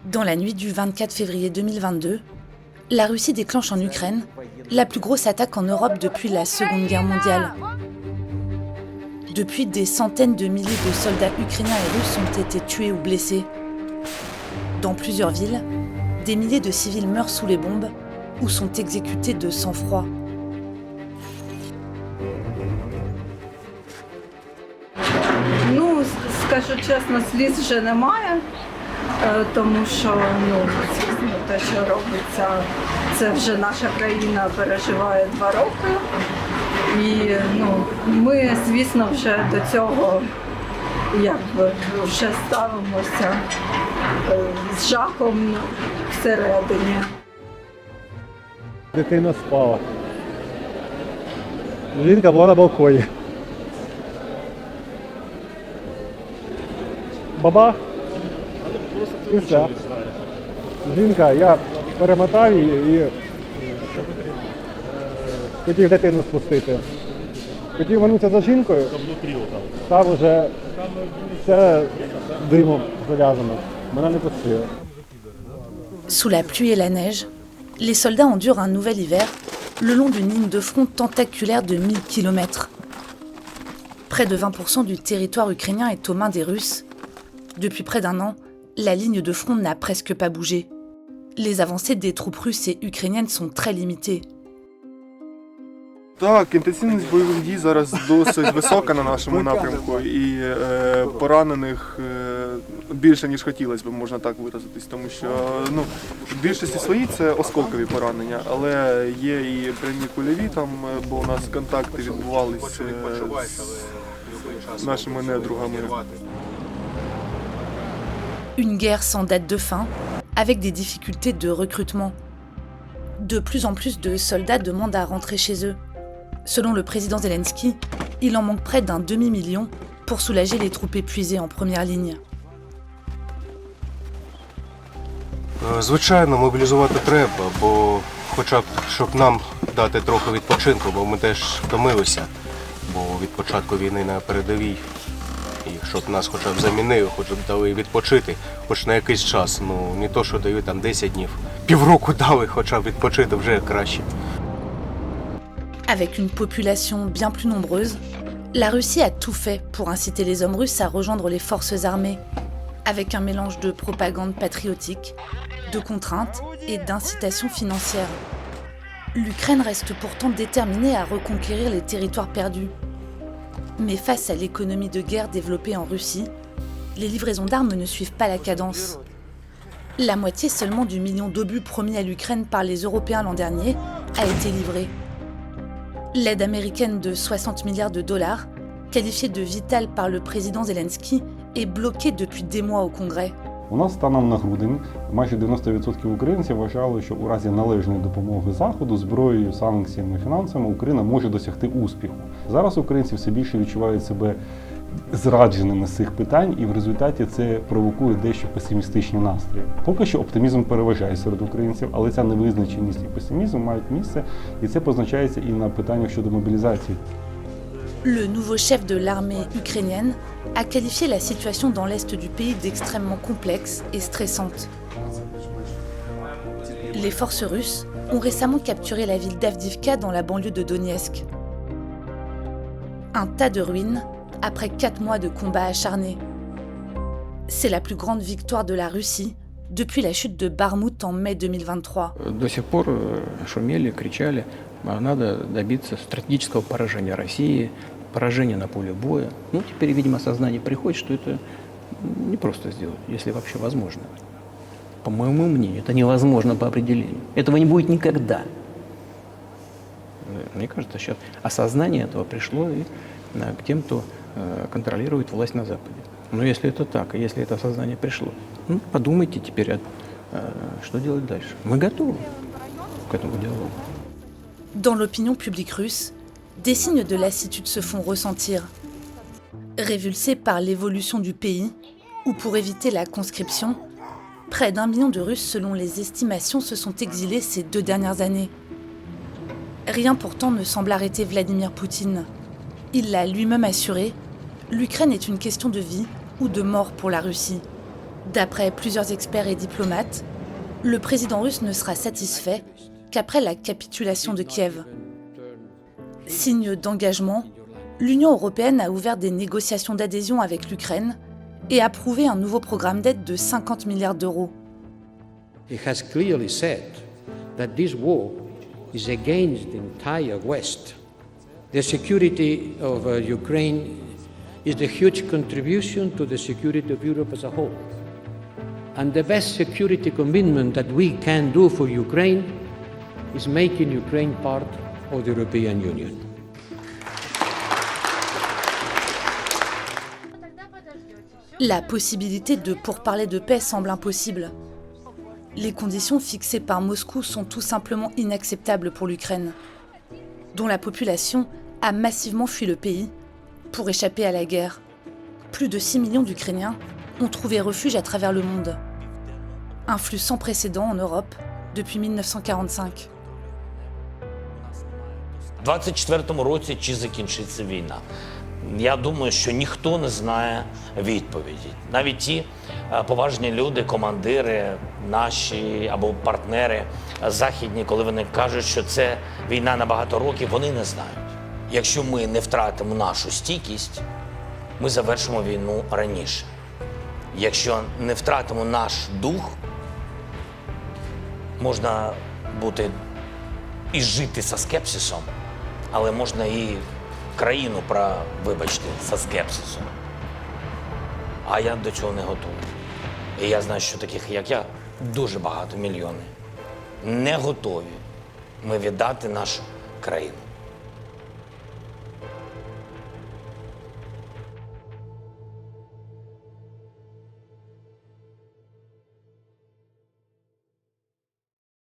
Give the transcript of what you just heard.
Dans la nuit du 24 février 2022, la Russie déclenche en Ukraine la plus grosse attaque en Europe depuis la Seconde Guerre mondiale. Depuis, des centaines de milliers de soldats ukrainiens et russes ont été tués ou blessés. Dans plusieurs villes, des milliers de civils meurent sous les bombes ou sont exécutés de sang-froid. Скажу чесно, сліз вже немає, тому що звісно, те, що робиться, це вже наша країна переживає 2 роки. І ми, звісно, вже до цього вже ставимося з жахом всередині. Дитина спала. Жінка була на балконі. Бабах. І все. Жінка, я перемотав її і хотів дитину спустити. Хотів вернутися за жінкою, там вже все димом зав'язано. Мене не пустили. Sous la pluie et la neige, les soldats endurent un nouvel hiver le long d'une ligne de front tentaculaire de 1000 km. Près de 20% du territoire ukrainien est aux mains des Russes. Depuis près d'1 an, la ligne de front n'a presque pas bougé. Les avancées des troupes russes et ukrainiennes sont très limitées. Так, інтенсивність бойових дій зараз досить висока на нашому напрямку і поранених більше, ніж хотілося б, можна так виразитись, тому що в більшості своїй це осколкові поранення, але є і прямі кульові там, бо у нас контакти відбувалися з нашими недругами. Une guerre sans date de fin, avec des difficultés de recrutement. De plus en plus de soldats demandent à rentrer chez eux. Selon le président Zelensky, il en manque près d'un demi-million pour soulager les troupes épuisées en première ligne. Звичайно, мобілізувати треба, бо хоча б, щоб нам дати трохи відпочинку, бо ми теж втомилися, бо від початку війни на передовій, і щоб нас хоча б замінили, хоча б дали відпочити, хоч на якийсь час, не то, що дають там 10 днів, півроку дали хоча б відпочити, вже краще. Avec une population bien plus nombreuse, la Russie a tout fait pour inciter les hommes russes à rejoindre les forces armées, avec un mélange de propagande patriotique, de contraintes et d'incitations financières. L'Ukraine reste pourtant déterminée à reconquérir les territoires perdus. Mais face à l'économie de guerre développée en Russie, les livraisons d'armes ne suivent pas la cadence. La moitié seulement du million d'obus promis à l'Ukraine par les Européens l'an dernier a été livrée. L'aide américaine de 60 milliards de dollars, qualifiée de vitale par le président Zelensky, est bloquée depuis des mois au Congrès. У нас станом на грудень майже 90% українців вважали, що у разі належної допомоги Заходу зброєю, санкціями, фінансами Україна може досягти успіху. Зараз українці все більше відчувають себе зрадженими з цих питань, і в результаті це провокує дещо песимістичні настрої. Поки що оптимізм переважає серед українців, але ця невизначеність і песимізм мають місце, і це позначається і на питаннях щодо мобілізації. Le nouveau chef de l'armée ukrainienne a qualifié la situation dans l'est du pays d'extrêmement complexe et stressante. Les forces russes ont récemment capturé la ville d'Avdivka dans la banlieue de Donetsk. Un tas de ruines après 4 mois de combats acharnés. C'est la plus grande victoire de la Russie depuis la chute de Barmout en mai 2023. До сих пор шумели, кричали, надо добиться стратегического поражения России, поражения на поле боя. Теперь, видимо, осознание приходит, что это не просто сделать, если вообще возможно. По моему мнению, это невозможно по определению. Этого не будет никогда. Мне кажется, сейчас осознание этого пришло и к тем, кто контролирует власть на Западе. Но если это так, и если это осознание пришло, подумайте теперь, что делать дальше. Мы готовы к этому диалогу. Dans l'opinion publique russe, des signes de lassitude se font ressentir. Révulsés par l'évolution du pays, ou pour éviter la conscription, près d'1 million de Russes, selon les estimations, se sont exilés ces 2 dernières années. Rien pourtant ne semble arrêter Vladimir Poutine. Il l'a lui-même assuré, l'Ukraine est une question de vie ou de mort pour la Russie. D'après plusieurs experts et diplomates, le président russe ne sera satisfait qu'après la capitulation de Kiev. Signe d'engagement, l'Union européenne a ouvert des négociations d'adhésion avec l'Ukraine et approuvé un nouveau programme d'aide de 50 milliards d'euros. He has clearly said that this war is against the entire West. The security of Ukraine is a huge contribution to the security of Europe as a whole. And the best security commitment that we can do for Ukraine is making Ukraine part of the European Union. La possibilité de pourparlers de paix semble impossible. Les conditions fixées par Moscou sont tout simplement inacceptables pour l'Ukraine, dont la population a massivement fui le pays pour échapper à la guerre. Plus de 6 millions d'Ukrainiens ont trouvé refuge à travers le monde. Un flux sans précédent en Europe depuis 1945. У 24-му році чи закінчиться війна? Я думаю, що ніхто не знає відповіді. Навіть ті поважні люди, командири наші або партнери західні, коли вони кажуть, що це війна на багато років, вони не знають. Якщо ми не втратимо нашу стійкість, ми завершимо війну раніше. Якщо не втратимо наш дух, можна бути і жити зі скепсисом, але можна і країну, вибачте, зі скепсисом. А я до цього не готовий. І я знаю, що таких, як я, дуже багато, мільйони. Не готові ми віддати нашу країну.